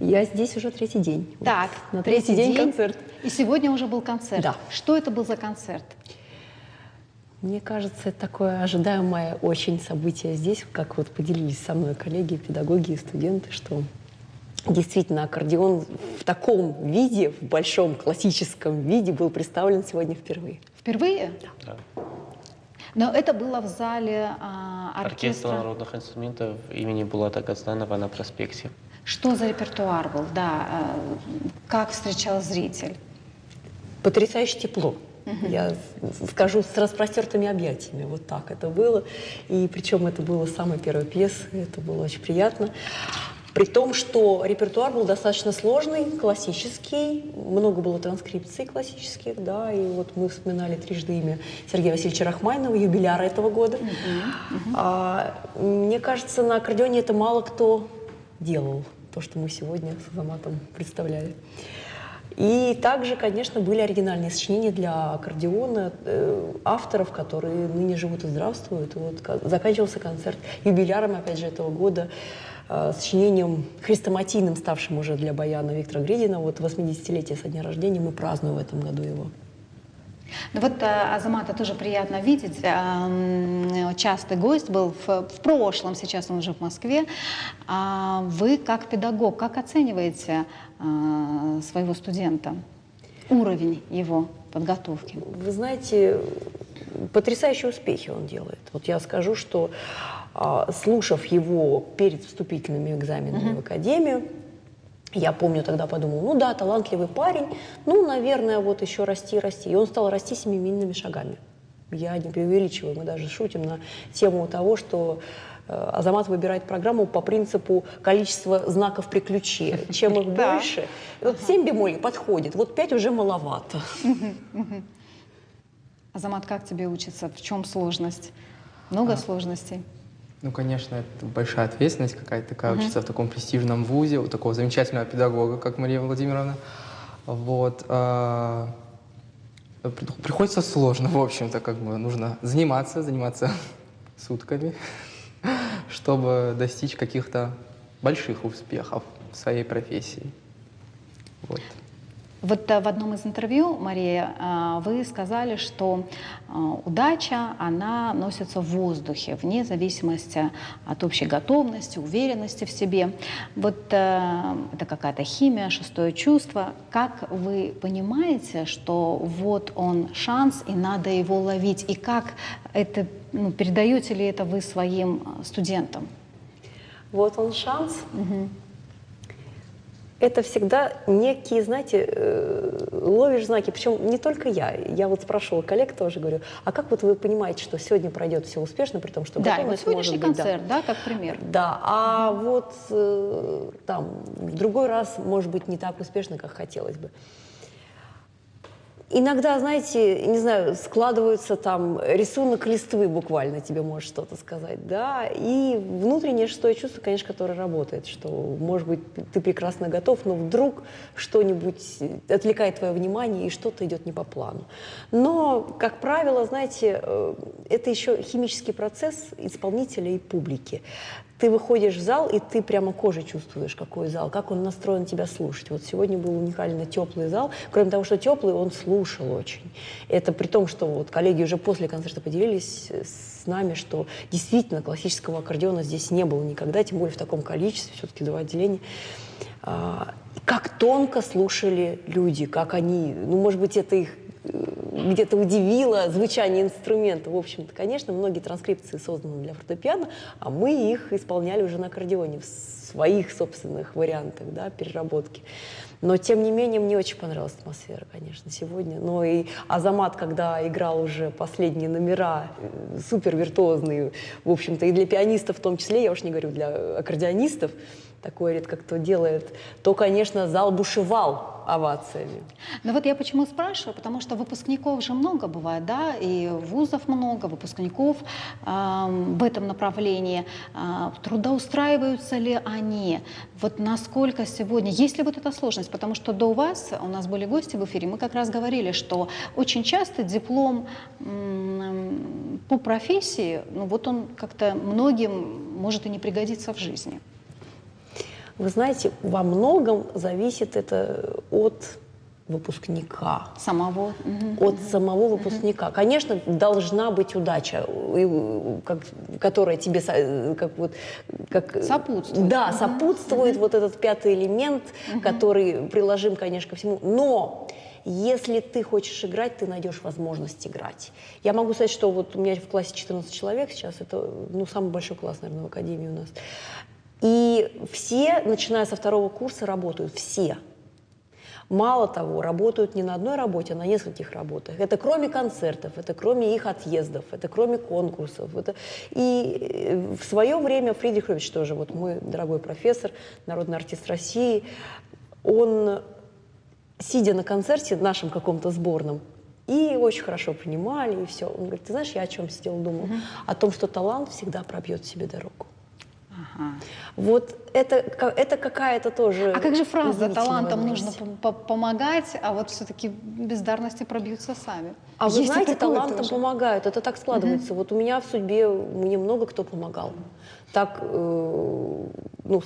Я здесь уже третий день. Так, на третий день концерт. И сегодня уже был концерт. Да. Что это был за концерт? Мне кажется, это такое ожидаемое очень событие здесь, как вот поделились со мной коллеги, педагоги и студенты, что действительно аккордеон в таком виде, в большом классическом виде был представлен сегодня впервые. Впервые? Да. Но это было в зале Оркестра оркестра. народных инструментов имени Булата Газданова на проспекте. Что за репертуар был? Да, как встречал зритель? Потрясающе тепло. Я скажу, с распростертыми объятиями. Вот так это было. И причем это было самой первой пьесы. Это было очень приятно. При том, что репертуар был достаточно сложный, классический, много было транскрипций классических, да, и вот мы вспоминали трижды имя Сергея Васильевича Рахманинова, юбиляра этого года. Мне кажется, на аккордеоне это мало кто делал, то, что мы сегодня с Азаматом представляли. И также, конечно, были оригинальные сочинения для аккордеона авторов, которые ныне живут и здравствуют. Вот заканчивался концерт юбиляром, опять же, этого года, сочинением хрестоматийным, ставшим уже для баяна Виктора Гридина. Вот 80-летие со дня рождения мы празднуем в этом году его. Ну вот Азамата тоже приятно видеть. Частый гость был в прошлом, сейчас он уже в Москве. Вы как педагог, как оцениваете своего студента? Уровень его подготовки? Вы знаете, потрясающие успехи он делает. Вот я скажу, что слушав его перед вступительными экзаменами в академию, я помню, тогда подумала, ну да, талантливый парень, ну, наверное, вот еще расти, расти. И он стал расти семимильными шагами. Я не преувеличиваю, мы даже шутим на тему того, что Азамат выбирает программу по принципу количества знаков при ключе. Чем их больше, вот 7 бемолей подходит, вот 5 уже маловато. Азамат, как тебе учиться? В чем сложность? Много сложностей? Ну, конечно, это большая ответственность какая-то такая, учиться в таком престижном вузе, у такого замечательного педагога, как Мария Владимировна. Вот. Приходится сложно, в общем-то, как бы нужно заниматься сутками, чтобы достичь каких-то больших успехов в своей профессии. Вот. Вот в одном из интервью, Мария, вы сказали, что удача, она носится в воздухе, вне зависимости от общей готовности, уверенности в себе. Вот это какая-то химия, шестое чувство. Как вы понимаете, что вот он шанс, и надо его ловить? И как это, передаете ли это вы своим студентам? Вот он шанс. Это всегда некие, знаете, ловишь знаки, причем не только я. Я вот спрашивала коллег тоже, говорю, а как вот вы понимаете, что сегодня пройдет все успешно, при том, что готовность вот может быть... концерт, да, как пример. Да, а вот там в другой раз, может быть, не так успешно, как хотелось бы. Иногда, знаете, не знаю, складываются там рисунок листвы буквально, тебе может что-то сказать, да, и внутреннее шестое чувство, конечно, которое работает, что, может быть, ты прекрасно готов, но вдруг что-нибудь отвлекает твое внимание, и что-то идет не по плану. Но, как правило, знаете, это еще химический процесс исполнителя и публики. Ты выходишь в зал, и ты прямо кожей чувствуешь, какой зал, как он настроен тебя слушать. Вот сегодня был уникально теплый зал. Кроме того, что теплый, он слушал очень. Это при том, что вот коллеги уже после концерта поделились с нами, что действительно классического аккордеона здесь не было никогда, тем более в таком количестве, все-таки 2 отделения. Как тонко слушали люди, как они, ну, может быть, это их где-то удивило звучание инструмента. В общем-то, конечно, многие транскрипции созданы для фортепиано, а мы их исполняли уже на аккордеоне в своих собственных вариантах, да, переработки. Но, тем не менее, мне очень понравилась атмосфера, конечно, сегодня. Но и Азамат, когда играл уже последние номера, супер виртуозные, в общем-то, и для пианистов в том числе, я уж не говорю для аккордеонистов, такое редко кто делает, то, конечно, зал бушевал овациями. Но вот я почему спрашиваю, потому что выпускников же много бывает, да, и вузов много, выпускников в этом направлении. Трудоустраиваются ли они? Вот насколько сегодня, есть ли вот эта сложность? Потому что до вас, у нас были гости в эфире, мы как раз говорили, что очень часто диплом по профессии, ну вот он как-то многим может и не пригодиться в жизни. Вы знаете, во многом зависит это от выпускника. Самого. От самого выпускника. Конечно, должна быть удача, которая тебе сопутствует. Да, сопутствует вот этот 5-й элемент, который приложим, конечно, ко всему. Но если ты хочешь играть, ты найдешь возможность играть. Я могу сказать, что вот у меня в классе 14 человек сейчас, это самый большой класс, наверное, в академии у нас. И все, начиная со 2-го курса, работают. Все. Мало того, работают не на одной работе, а на нескольких работах. Это кроме концертов, это кроме их отъездов, это кроме конкурсов. И в свое время Фридрих Львович тоже, вот мой дорогой профессор, народный артист России, он, сидя на концерте нашем каком-то сборном, и очень хорошо понимали, и все. Он говорит, ты знаешь, я о чем сидел, думал? О том, что талант всегда пробьет себе дорогу. Вот это какая-то тоже... А как же фраза «талантам нужно помогать, а вот все-таки бездарности пробьются сами»? А вы знаете, талантам помогают, это так складывается. Вот у меня в судьбе мне много кто помогал. так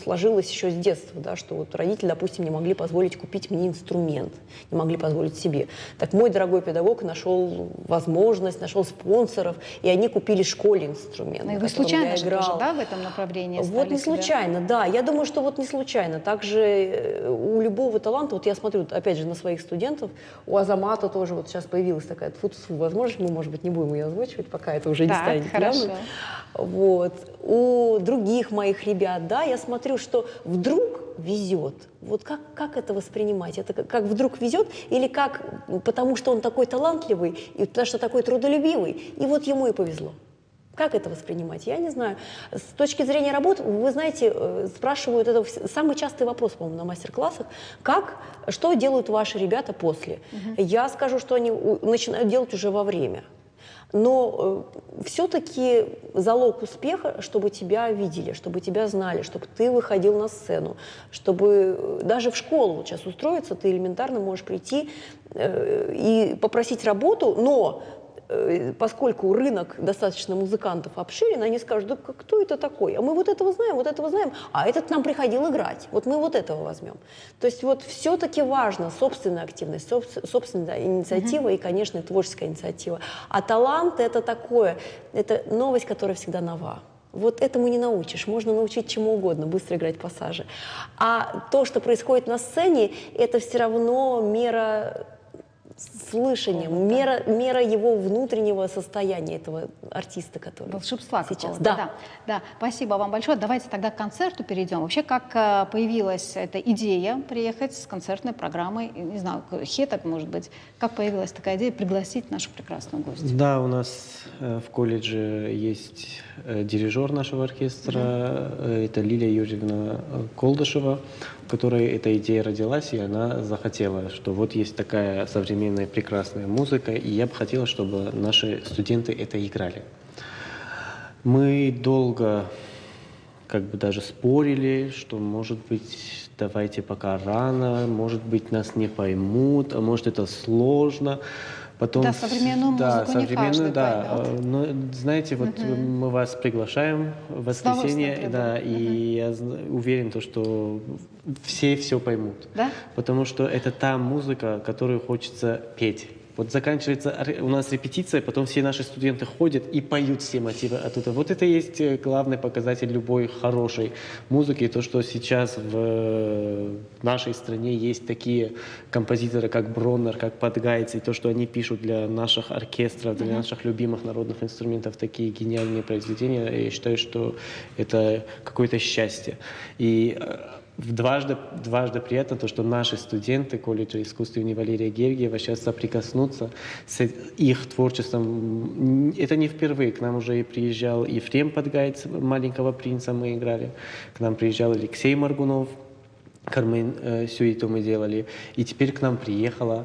сложилось еще с детства, да, что вот родители, допустим, не могли позволить купить мне инструмент, не могли позволить себе. Так мой дорогой педагог нашел возможность, нашел спонсоров, и они купили школе инструмент. Ну, и вы случайно же тоже, да, в этом направлении стали Вот не случайно, да. Я думаю, что вот не случайно. Также у любого таланта, вот я смотрю, опять же, на своих студентов, у Азамата тоже вот сейчас появилась такая возможность, мы, может быть, не будем ее озвучивать, пока это уже не станет явным. Вот. У других моих ребят, да, я смотрю, что вдруг везет. Вот как это воспринимать? Это как вдруг везет или как потому, что он такой талантливый, и потому что такой трудолюбивый, и вот ему и повезло? Как это воспринимать? Я не знаю. С точки зрения работы, вы знаете, спрашивают, это самый частый вопрос, по-моему, на мастер-классах, что делают ваши ребята после? Я скажу, что они начинают делать уже во время. Но все-таки залог успеха, чтобы тебя видели, чтобы тебя знали, чтобы ты выходил на сцену, чтобы даже в школу вот сейчас устроиться, ты элементарно можешь прийти и попросить работу, но поскольку рынок достаточно музыкантов обширен, они скажут, да кто это такой? А мы вот этого знаем, а этот к нам приходил играть. Вот мы вот этого возьмем. То есть вот все-таки важно собственная активность, собственная инициатива и, конечно, творческая инициатива. А талант — это такое, это новость, которая всегда нова. Вот этому не научишь. Можно научить чему угодно, быстро играть пассажи. А то, что происходит на сцене, это все равно мера слышания, мера его внутреннего состояния, этого артиста, который волшебства сейчас. Да. Спасибо вам большое. Давайте тогда к концерту перейдем. Вообще, как появилась эта идея приехать с концертной программой, не знаю, хеток, может быть, как появилась такая идея пригласить нашу прекрасную гостью? Да, у нас в колледже есть дирижер нашего оркестра, это Лилия Юрьевна Колдышева, в которой эта идея родилась, и она захотела, что вот есть такая современная прекрасная музыка, и я бы хотела, чтобы наши студенты это играли. Мы долго даже спорили, что, может быть, давайте пока рано, может быть, нас не поймут, а может, это сложно. Потом, да, современную музыку не каждый поймет. Но, знаете, вот мы вас приглашаем в воскресенье, да, и я уверен, что все поймут. Да? Потому что это та музыка, которую хочется петь. Вот заканчивается у нас репетиция, потом все наши студенты ходят и поют все мотивы оттуда. Вот это и есть главный показатель любой хорошей музыки. То, что сейчас в нашей стране есть такие композиторы, как Броннер, как Подгайц, и то, что они пишут для наших оркестров, для наших любимых народных инструментов такие гениальные произведения, я считаю, что это какое-то счастье. И дважды приятно то, что наши студенты колледжа искусств имени Валерия Гергиева сейчас соприкоснутся с их творчеством. Это не впервые. К нам уже приезжал Ефрем Подгайц, «Маленького принца» мы играли. К нам приезжал Алексей Моргунов, «Кармен Сюиту» мы делали. И теперь к нам приехала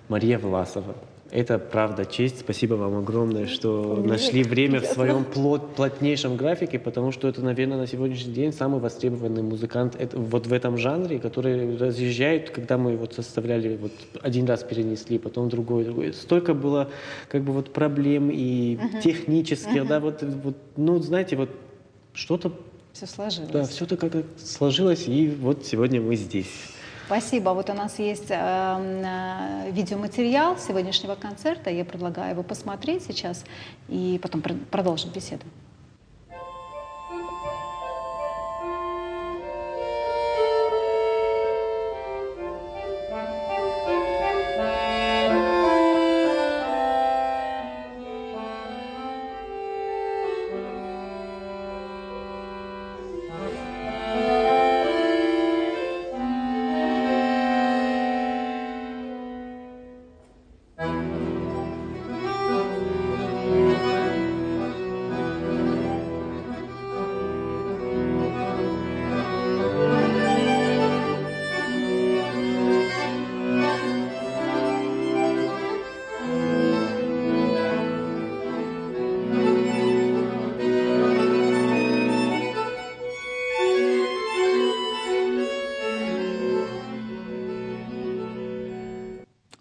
Мария Власова. Это правда честь. Спасибо вам огромное, что нашли время в своем плотнейшем графике, потому что это, наверное, на сегодняшний день самый востребованный музыкант вот в этом жанре, который разъезжает, когда мы вот составляли, вот один раз перенесли, потом другой. Столько было проблем и технических, да, знаете, вот что-то... Все сложилось. Да, все-то как-то сложилось, и вот сегодня мы здесь. Спасибо. Вот у нас есть видеоматериал сегодняшнего концерта. Я предлагаю его посмотреть сейчас и потом продолжим беседу.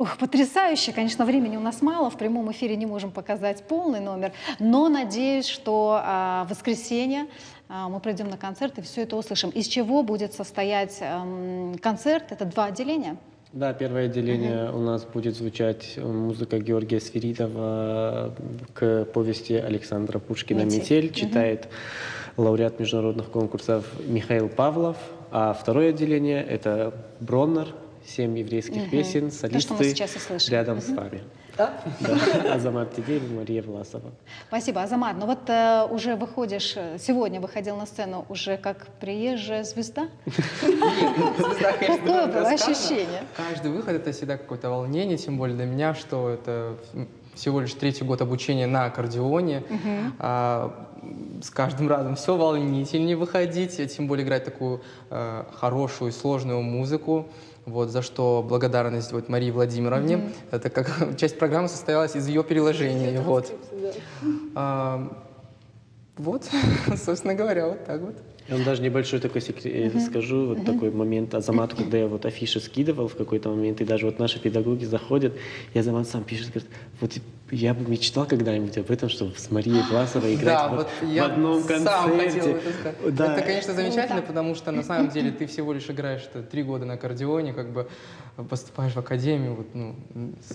Ух, потрясающе. Конечно, времени у нас мало, в прямом эфире не можем показать полный номер, но надеюсь, что в воскресенье мы придем на концерт и все это услышим. Из чего будет состоять концерт? Это 2 отделения? Да, первое отделение у нас будет звучать музыка Георгия Сферидова к повести Александра Пушкина «Метель». Читает лауреат международных конкурсов Михаил Павлов. А второе отделение – это Броннер, 7 еврейских песен, солисты рядом с вами. Да? Да. Азамат Тедеев, Мария Власова. Спасибо, Азамат. Ну вот уже выходишь, сегодня выходил на сцену уже как приезжая звезда? Какое было ощущение? Каждый выход — это всегда какое-то волнение, тем более для меня, что это всего лишь 3-й год обучения на аккордеоне. С каждым разом все волнительнее выходить, тем более играть такую хорошую, сложную музыку. Вот, за что благодарность вот Марии Владимировне. Это как часть программы состоялась из ее переложения. Вот, собственно говоря, вот так вот. Я вам даже небольшой такой секрет скажу, вот такой момент Азамату, когда я вот афиши скидывал в какой-то момент, и даже вот наши педагоги заходят, и Азамат сам пишет, говорит, вот я бы мечтал когда-нибудь об этом, чтобы с Марией Власовой играть в одном концерте. Это, конечно, замечательно, потому что на самом деле ты всего лишь играешь 3 года на аккордеоне, как бы поступаешь в академию, вот, ну,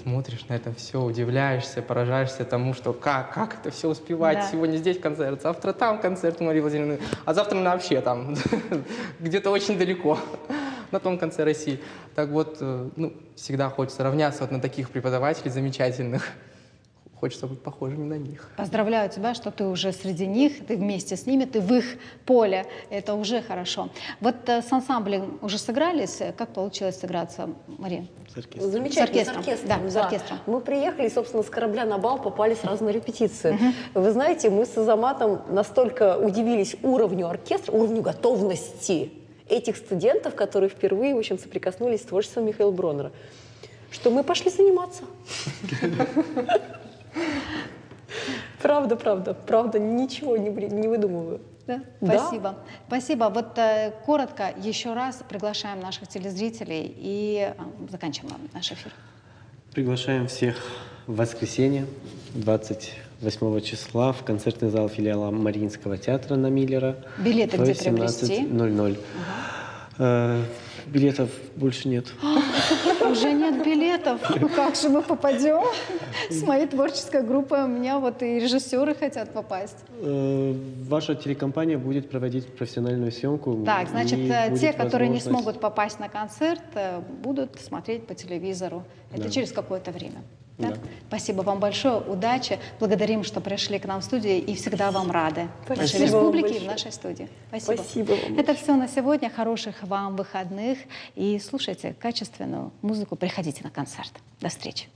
смотришь на это все, удивляешься, поражаешься тому, что как это все успевать. Да. Сегодня здесь концерт, завтра там концерт у Марии Владимировны, а завтра она вообще там, где-то очень далеко, на том конце России. Так вот, ну, всегда хочется равняться вот на таких преподавателей замечательных. Хочется быть похожими на них. Поздравляю тебя, что ты уже среди них, ты вместе с ними, ты в их поле. Это уже хорошо. Вот с ансамблем уже сыгрались. Как получилось сыграться, Мария? С оркестром. Замечательно, с оркестром. Да, с оркестром. Мы приехали, собственно, с корабля на бал попали сразу на репетицию. Вы знаете, мы с Азаматом настолько удивились уровню оркестра, уровню готовности этих студентов, которые впервые, в общем, соприкоснулись с творчеством Михаила Броннера, что мы пошли заниматься. Правда, ничего не выдумываю. Да? Спасибо. Спасибо. Вот коротко еще раз приглашаем наших телезрителей и заканчиваем наш эфир. Приглашаем всех в воскресенье, 28 числа, в концертный зал филиала Мариинского театра на Миллера. Билеты где приобрести? 17:00. Билетов больше нет. Уже нет билетов. Ну как же мы попадем? С моей творческой группой у меня вот и режиссеры хотят попасть. Ваша телекомпания будет проводить профессиональную съемку. Так, значит, те, которые не смогут попасть на концерт, будут смотреть по телевизору. Это через какое-то время. Да? Да. Спасибо вам большое, удачи. Благодарим, что пришли к нам в студию и всегда вам рады. В нашей республике и в нашей студии. Спасибо. Спасибо вам. Это все на сегодня. Хороших вам выходных. И слушайте качественную музыку. Приходите на концерт. До встречи.